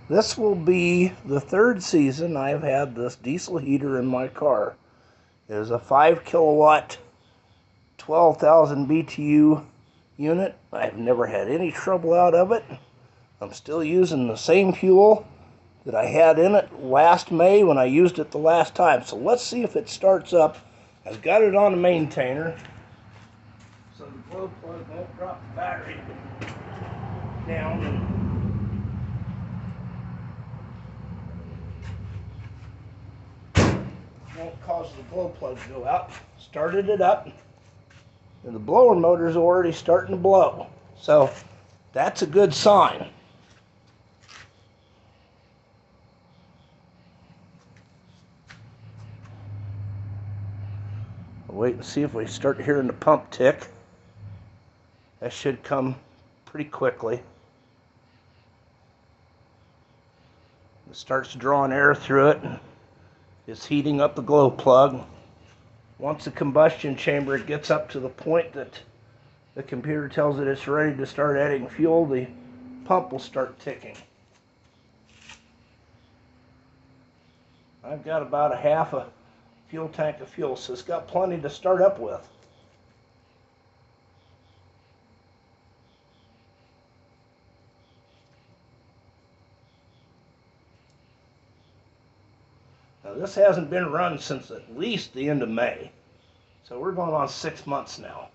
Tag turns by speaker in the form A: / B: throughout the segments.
A: This will be the third season I've had this diesel heater in my car. It is a 5 kilowatt, 12,000 BTU unit. I've never had any trouble out of it. I'm still using the same fuel that I had in it last May when I used it the last time. So let's see if it starts up. I've got it on a maintainer, so the glow plug won't drop the battery down and won't cause the glow plug to go out. Started it up, and the blower motor's already starting to blow. So that's a good sign. We'll wait and see if we start hearing the pump tick. That should come pretty quickly. It starts drawing air through it. It's heating up the glow plug. Once the combustion chamber gets up to the point that the computer tells it it's ready to start adding fuel, the pump will start ticking. I've got about a half a fuel tank of fuel, so it's got plenty to start up with. Now this hasn't been run since at least the end of May, so we're going on 6 months now.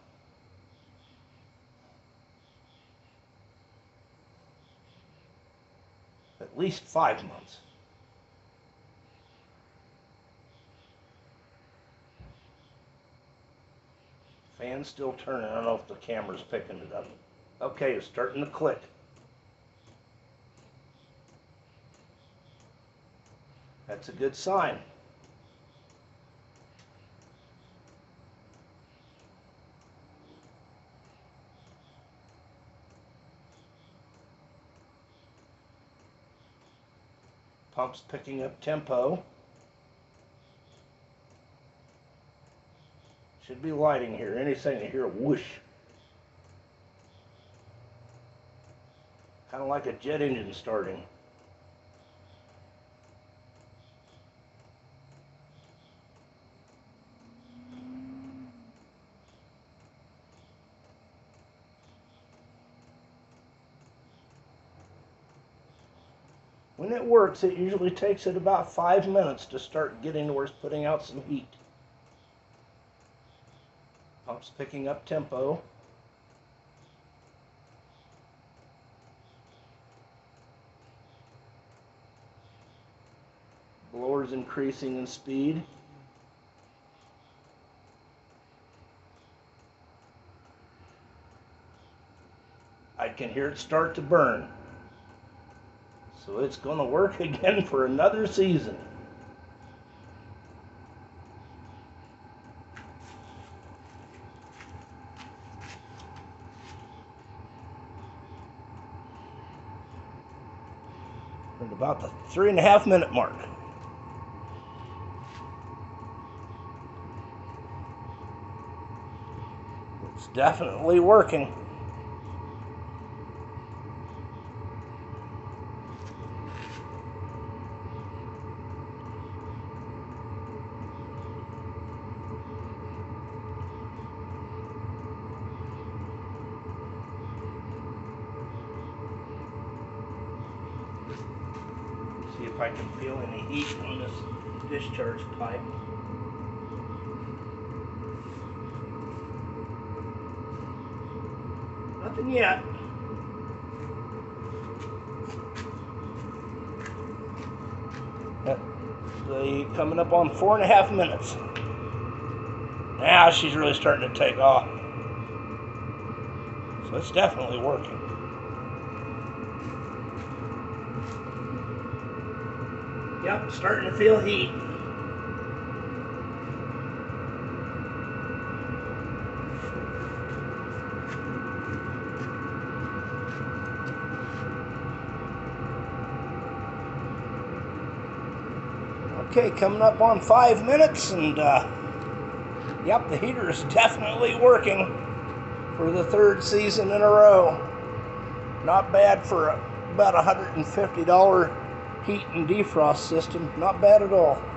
A: At least 5 months. Fan's still turning. I don't know if the camera's picking it up. Okay, it's starting to click. That's a good sign. Pump's picking up tempo. Should be lighting here. Any second you hear a whoosh. Kind of like a jet engine starting. When it works, it usually takes it about 5 minutes to start getting where it's putting out some heat. Pump's picking up tempo. Blower's increasing in speed. I can hear it start to burn. So it's going to work again for another season. At about the 3.5 minute mark. It's definitely working. See if I can feel any heat on this discharge pipe. Nothing yet. Coming up on 4.5 minutes. Now she's really starting to take off. So it's definitely working. Yep, starting to feel heat. Okay, coming up on 5 minutes, and yep, the heater is definitely working for the third season in a row. Not bad for a about $150 heat and defrost system. Not bad at all.